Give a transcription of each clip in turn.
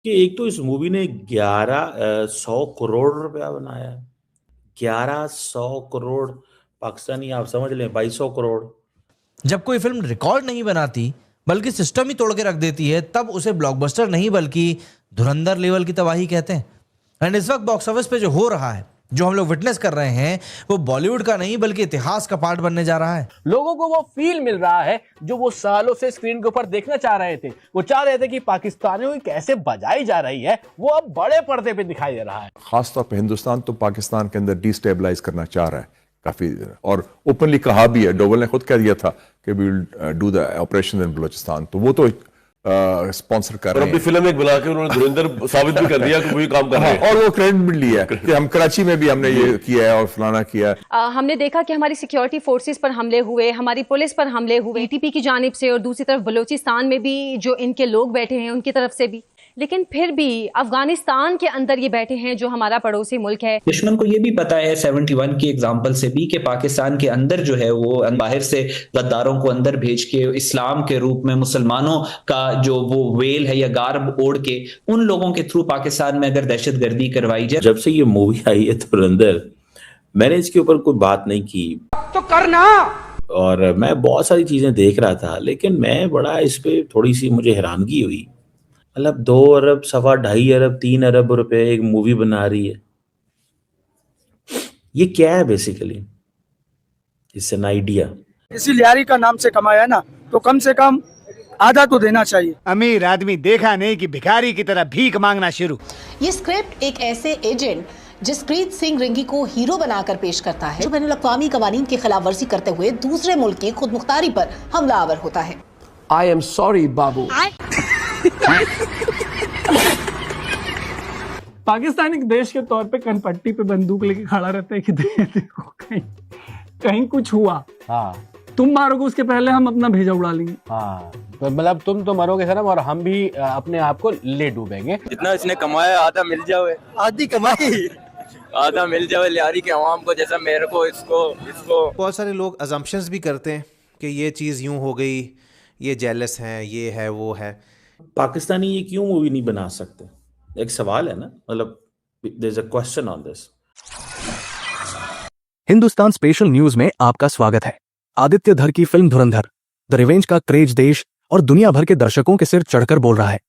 कि एक तो इस मूवी ने 1,100 करोड़ रुपया बनाया है। 1,100 करोड़ पाकिस्तानी, आप समझ लें 2,200 करोड़। जब कोई फिल्म रिकॉर्ड नहीं बनाती बल्कि सिस्टम ही तोड़ के रख देती है तब उसे ब्लॉकबस्टर नहीं बल्कि धुरंधर लेवल की तबाही कहते हैं। एंड इस वक्त बॉक्स ऑफिस पे जो हो रहा है, जो हम लोग विटनेस कर रहे हैं, वो बॉलीवुड का नहीं बल्कि इतिहास का पार्ट बनने जा रहा है। लोगों को वो फील मिल रहा है जो वो सालों से स्क्रीन के ऊपर देखना चाह रहे थे। वो चाह रहे थे कि पाकिस्तानियों की कैसे बजाई जा रही है, वो अब बड़े पर्दे पे दिखाई दे रहा है। खासतौर पे हिंदुस्तान तो पाकिस्तान के अंदर डिस्टेबलाइज करना चाह रहा है काफी, और ओपनली कहा भी है। डोवल ने खुद कह दिया था कि we will do the operation in Balochistan, तो वो तो स्पॉन्सर कर रहे हैं। अपनी फिल्म एक बना के उन्होंने धुरंधर साबित भी कर दिया कि वही काम कर रहे हैं। और वो क्रेडिट भी लिया कि हम कराची में भी हमने ये किया है और फलाना किया है। हमने देखा कि हमारी सिक्योरिटी फोर्सेस पर हमले हुए, हमारी पुलिस पर हमले हुए, टीटीपी की जानिब से, और दूसरी तरफ बलूचिस्तान में भी जो इनके लोग बैठे हैं उनकी तरफ से भी। लेकिन फिर भी अफगानिस्तान के अंदर ये बैठे हैं जो हमारा पड़ोसी मुल्क है। दुश्मन को ये भी पता है 71 की एग्जांपल से भी कि पाकिस्तान के अंदर जो है वो बाहर से गद्दारों को अंदर भेज के इस्लाम के रूप में मुसलमानों का जो वो वेल है या गार्ब ओढ़ के उन लोगों के थ्रू पाकिस्तान में अगर दहशतगर्दी करवाई जाए। जब से ये मूवी आई है धुरंधर, मैंने इसके ऊपर कोई बात नहीं की तो करना, और मैं बहुत सारी चीजें देख रहा था, लेकिन मैं बड़ा इस पे थोड़ी सी मुझे हैरानगी हुई। मतलब 2 अरब, 2.25 अरब, 3 अरब रुपए एक मूवी बना रही है। ये क्या है बेसिकली? It's an idea. इसी लियारी का नाम से कमाया ना, तो कम से कम आधा तो देना चाहिए। अमीर आदमी देखा नहीं कि भिखारी की तरह भीख मांगना शुरू। ये स्क्रिप्ट एक ऐसे एजेंट जसप्रीत सिंह रिंगी को हीरो बनाकर पेश करता है जो बैनुल अक़वामी कवानीन की खिलाफ वर्जी करते हुए दूसरे मुल्क की खुद मुख्तारी पर हमलावर होता है। आई एम सॉरी बाबू। पाकिस्तान एक देश के तौर पे कनपट्टी पे बंदूक लेके खड़ा रहता है कि देखो कहीं कुछ हुआ, हाँ तुम मारोगे उसके पहले हम अपना भेजा उड़ा लेंगे। हाँ तो मतलब तुम तो मरोगे सनम और हम भी अपने आप को ले डूबेंगे। जितना इसने कमाया आधा मिल जाए, आधी कमाई आधा मिल जाए लियारी के अवाम को, जैसा मेरे को इसको। बहुत सारे लोग अजम्पशंस भी करते हैं कि ये चीज़ यूं हो गई, ये जेलस हैं, ये है वो है। पाकिस्तानी ये क्यों मूवी नहीं बना सकते? एक सवाल है ना, मतलब there is a question on this. Hindustan special news में आपका स्वागत है। आदित्य धर की फिल्म धुरंधर द रिवेंज का क्रेज देश और दुनिया भर के दर्शकों के सिर चढ़कर बोल रहा है।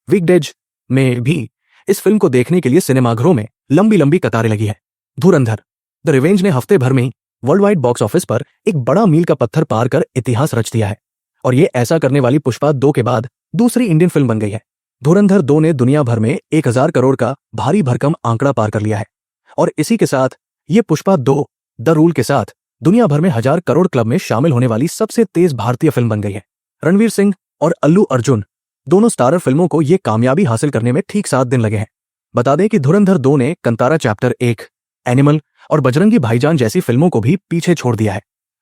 वीकडेज में भी इस फिल्म को देखने के लिए सिनेमाघरों में लंबी लंबी कतारें लगी है। धुरंधर द रिवेंज ने हफ्ते भर में ही वर्ल्ड वाइड बॉक्स ऑफिस पर एक बड़ा मील का पत्थर पार कर इतिहास रच दिया है, और ये ऐसा करने वाली पुष्पा 2 के बाद दूसरी इंडियन फिल्म बन गई है। धुरंधर 2 ने दुनिया भर में 1,000 करोड़ का भारी भरकम आंकड़ा पार कर लिया है, और इसी के साथ ये पुष्पा 2 द रूल के साथ दुनिया भर में 1,000 करोड़ क्लब में शामिल होने वाली सबसे तेज भारतीय फिल्म बन गई है। रणवीर सिंह और अल्लू अर्जुन दोनों स्टारर फिल्मों को ये कामयाबी हासिल करने में ठीक 7 दिन लगे हैं। बता दें कि धुरंधर 2 ने कंतारा चैप्टर 1, एनिमल और बजरंगी भाईजान जैसी फिल्मों को भी पीछे छोड़ दिया है,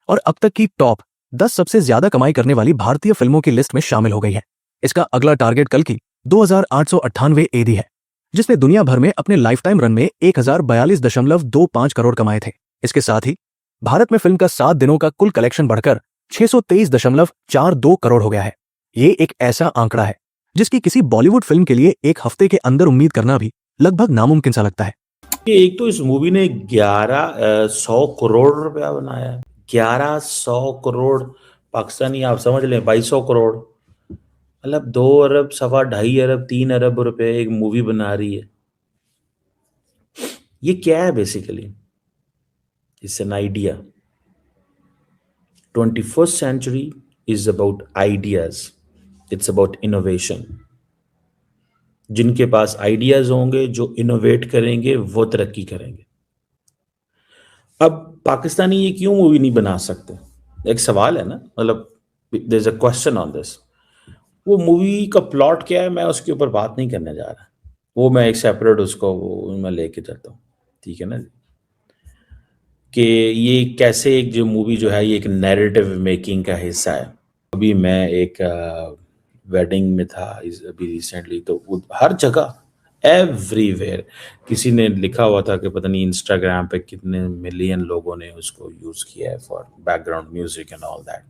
और अब तक की टॉप 10 सबसे ज्यादा कमाई करने वाली भारतीय फिल्मों की लिस्ट में शामिल हो गई है। इसका अगला टारगेट कल की 2,898 एडी है, जिसने दुनिया भर में अपने लाइफ टाइम रन में 1,042.25 करोड़ कमाए थे। इसके साथ ही भारत में फिल्म का 7 दिनों का कुल कलेक्शन बढ़कर 623.42 करोड़ हो गया है। ये एक ऐसा आंकड़ा है जिसकी किसी बॉलीवुड फिल्म के लिए एक हफ्ते के अंदर उम्मीद करना भी लगभग नामुमकिन सा लगता है। एक तो इस मूवी ने 1,100 करोड़ रुपया बनाया है। 1,100 करोड़ पाकिस्तानी, आप समझ लें 2,200 करोड़। मतलब 2 अरब, 2.25 अरब, 3 अरब रुपए एक मूवी बना रही है। ये क्या है basically? It's an idea. 21st century is about ideas. It's about innovation. जिनके पास आइडियाज होंगे, जो इनोवेट करेंगे, वो तरक्की करेंगे। अब पाकिस्तानी ये क्यों मूवी नहीं बना सकते? एक सवाल है ना, मतलब there is a question on this. वो मूवी का प्लॉट क्या है, मैं उसके ऊपर बात नहीं करने जा रहा। वो मैं एक सेपरेट उसको वो मैं लेके चलता हूँ, ठीक है ना, कि ये कैसे एक जो मूवी जो है ये एक नैरेटिव मेकिंग का हिस्सा है। अभी मैं एक वेडिंग में था अभी रिसेंटली, तो वो हर जगह एवरीवेयर किसी ने लिखा हुआ था कि पता नहीं इंस्टाग्राम पे कितने मिलियन लोगों ने उसको यूज किया है for background music and all that.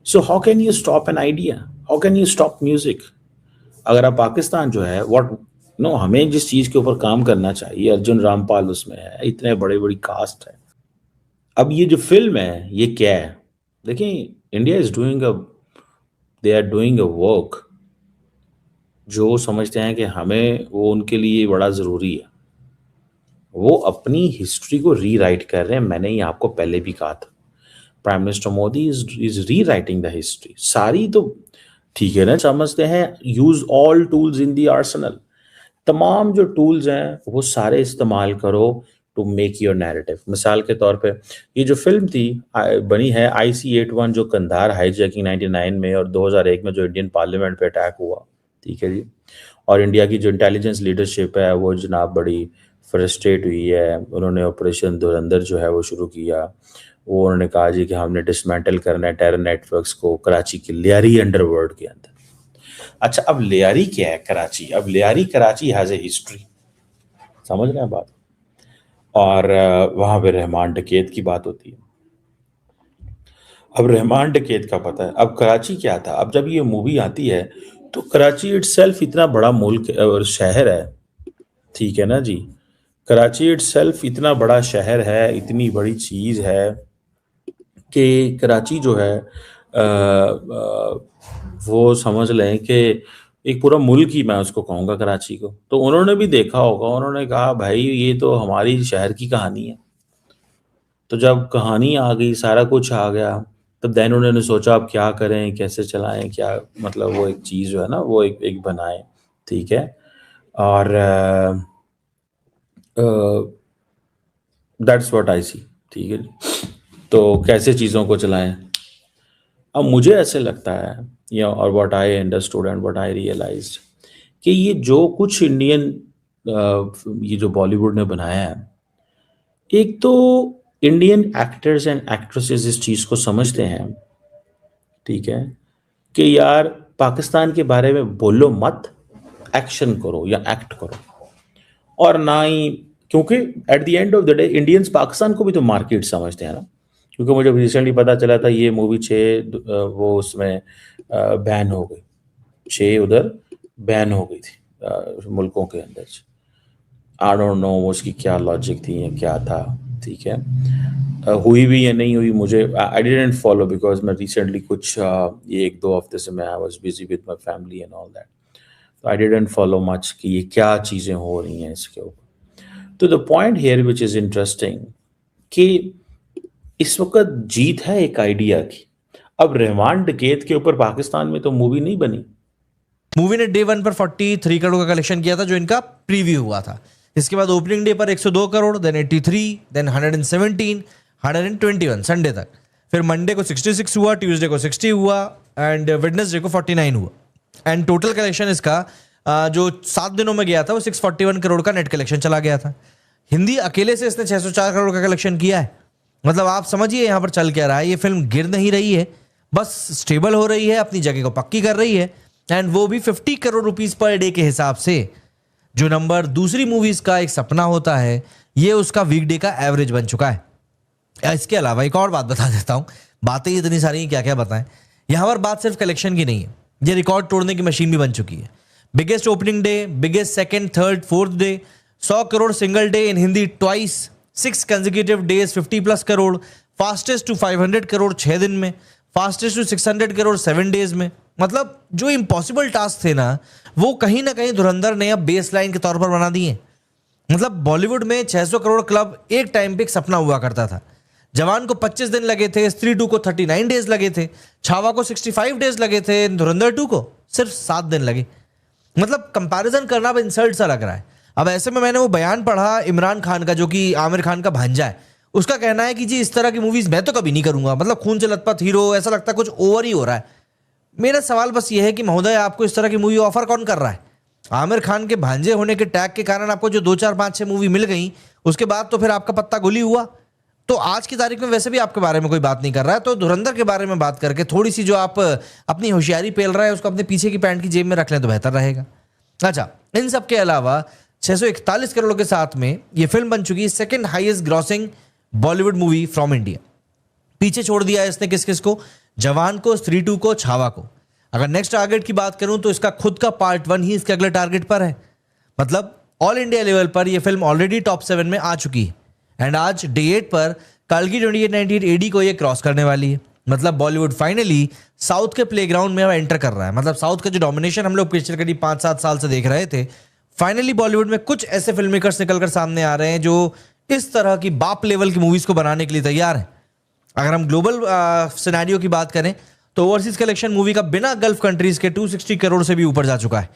So how can you stop an idea? How can you stop music? अगर आप पाकिस्तान जो है व्हाट नो, हमें जिस चीज के ऊपर काम करना चाहिए, अर्जुन रामपाल उसमें है, इतने बड़े बड़ी कास्ट है। अब ये जो फिल्म है ये क्या है? देखिए, India is doing they are doing a work जो समझते हैं कि हमें वो उनके लिए बड़ा ज़रूरी है। वो अपनी हिस्ट्री को रीराइट कर रहे हैं। मैंने ये आपको पहले भी कहा था, prime minister Modi is rewriting the history. सारी तो ठीक है ना, समझते हैं use all tools in the Arsenal. तमाम जो टूल्स हैं वो सारे इस्तेमाल करो टू मेक योर नैरेटिव। मिसाल के तौर पे ये जो फिल्म थी बनी है IC-81 जो कंधार हाईजैकिंग 99 में और 2001 में जो इंडियन पार्लियामेंट पे अटैक हुआ, ठीक है जी, और इंडिया की जो इंटेलिजेंस लीडरशिप है वो जनाब बड़ी फ्रस्ट्रेट हुई है। उन्होंने ऑपरेशन धुरंधर जो है वो शुरू किया। वो उन्होंने कहा जी कि हमने डिसमेंटल करना है टेरर नेटवर्क्स को कराची के लियारी अंडरवर्ल्ड के अंदर। अच्छा, अब लियारी क्या है कराची? अब Lyari Karachi has a history, समझ रहे हैं बात? और वहाँ पे रहमान डकैत की बात होती है। अब रहमान डकैत का पता है। अब कराची क्या था? अब जब ये मूवी आती है तो कराची इटसेल्फ इतना बड़ा मुल्क और शहर है, ठीक है ना जी, कराची इटसेल्फ इतना बड़ा शहर है, इतनी बड़ी चीज़ है कि कराची जो है वो समझ लें कि एक पूरा मुल्क ही मैं उसको कहूँगा कराची को। तो उन्होंने भी देखा होगा, उन्होंने कहा भाई ये तो हमारी शहर की कहानी है। तो जब कहानी आ गई, सारा कुछ आ गया, तब देन उन्होंने सोचा अब क्या करें, कैसे चलाएं, क्या मतलब वो एक चीज़ जो है ना वो एक बनाए, ठीक है। और दैट्स व्हाट आई सी, ठीक है। तो कैसे चीज़ों को चलाएं। अब मुझे ऐसे लगता है या और what I understood and what I realised कि ये जो कुछ इंडियन ये जो बॉलीवुड ने बनाया है, एक तो इंडियन एक्टर्स एंड एक्ट्रेसेस इस चीज़ को समझते हैं, ठीक है, कि यार पाकिस्तान के बारे में बोलो मत, एक्शन करो या एक्ट करो। और ना ही, क्योंकि at the end of the day Indians Pakistan को भी तो मार्केट समझते हैं ना। क्योंकि मुझे रिसेंटली पता चला था ये मूवी 6 वो उसमें बैन हो गई, 6 उधर बैन हो गई थी मुल्कों के अंदर। आई डोंट नो उसकी क्या लॉजिक थी या क्या था, ठीक है। हुई भी या नहीं हुई मुझे, आई डिडंट फॉलो बिकॉज मैं रिसेंटली कुछ ये 1-2 हफ्ते से मैं I was busy with my family and all that, तो आई डिडंट फॉलो मच कि ये क्या चीज़ें हो रही हैं इसके ऊपर। तो the point here which is interesting कि इस वक्त जीत है एक आइडिया की। अब रहमान डकैत के ऊपर पाकिस्तान में तो मूवी नहीं बनी। मूवी ने डे 1 पर 43 करोड़ का कलेक्शन किया था जो इनका प्रीव्यू हुआ था। इसके बाद ओपनिंग डे पर 102 करोड़, देन 83, देन 117, 121 संडे तक। फिर मंडे को 66 हुआ, ट्यूसडे को 60 हुआ एंड वेडनेसडे को 49 हुआ। एंड टोटल कलेक्शन इसका जो 7 दिनों में गया था वो 641 करोड़ का नेट कलेक्शन चला गया था। हिंदी अकेले से इसने 604 करोड़ का कलेक्शन किया है। मतलब आप समझिए यहाँ पर चल क्या रहा है। ये फिल्म गिर नहीं रही है, बस स्टेबल हो रही है, अपनी जगह को पक्की कर रही है, एंड वो भी 50 करोड़ रुपीस पर डे के हिसाब से, जो नंबर दूसरी मूवीज का एक सपना होता है, ये उसका वीकडे का एवरेज बन चुका है। इसके अलावा एक और बात बता देता हूँ, बातें इतनी सारी क्या क्या बताएं। यहाँ पर बात सिर्फ कलेक्शन की नहीं है, ये रिकॉर्ड तोड़ने की मशीन भी बन चुकी है। Biggest opening day, biggest second, third, fourth day, 100 crore single day in Hindi twice, 6 consecutive days 50+ crore, fastest to 500 crore 6 दिन में, फास्टेस्ट टू 600 करोड़ 7 डेज में। मतलब जो इम्पॉसिबल टास्क थे ना, वो कहीं ना कहीं धुरंधर ने अब बेस लाइन के तौर पर बना दिए। मतलब बॉलीवुड में 600 करोड़ क्लब एक टाइम पे एक सपना हुआ करता था। जवान को 25 दिन लगे थे, स्त्री 2 को 39 डेज लगे थे, छावा को 65 डेज लगे थे, धुरंधर 2 को सिर्फ 7 दिन लगे। मतलब कंपैरिजन करना अब इंसल्ट सा लग रहा है। अब ऐसे में मैंने वो बयान पढ़ा इमरान खान का, जो कि आमिर खान का भांजा है। उसका कहना है कि जी इस तरह की मूवीज मैं तो कभी नहीं करूंगा। मतलब खून से लथपथ हीरो, ऐसा लगता है कुछ ओवर ही हो रहा है। मेरा सवाल बस ये है कि महोदय, आपको इस तरह की मूवी ऑफर कौन कर रहा है? आमिर खान के भांजे होने के टैग के कारण आपको जो 2, 4, 5, 6 मूवी मिल गई, उसके बाद तो फिर आपका पत्ता गोली हुआ। तो आज की तारीख में वैसे भी आपके बारे में कोई बात नहीं कर रहा है, तो धुरंधर के बारे में बात करके थोड़ी सी जो आप अपनी होशियारी पेल रहे हैं उसको अपने पीछे की पैंट की जेब में रख लें तो बेहतर रहेगा। अच्छा, इन सब के अलावा 641 करोड़ के साथ में ये फिल्म बन चुकी है second highest grossing Bollywood movie from India. पीछे छोड़ दिया है इसने किस किस को? जवान को, स्त्री 2 को, छावा को। अगर नेक्स्ट टारगेट की बात करूं तो इसका खुद का पार्ट 1 ही इसके अगले टारगेट पर है। मतलब ऑल इंडिया लेवल पर यह फिल्म ऑलरेडी टॉप 7 में आ चुकी है एंड आज डे 8 पर कल्कि 2898 एडी को यह क्रॉस करने वाली है। मतलब बॉलीवुड फाइनली साउथ के प्लेग्राउंड में अब एंटर कर रहा है। मतलब साउथ का जो डोमिनेशन हम लोग पिछले करीब 5-7 साल से देख रहे थे, फाइनली बॉलीवुड में कुछ ऐसे फिल्म मेकर्स निकलकर सामने आ रहे हैं जो इस तरह की बाप लेवल की मूवीज को बनाने के लिए तैयार हैं। अगर हम ग्लोबल सिनेरियो की बात करें तो ओवरसीज कलेक्शन मूवी का बिना गल्फ कंट्रीज के 260 करोड़ से भी ऊपर जा चुका है।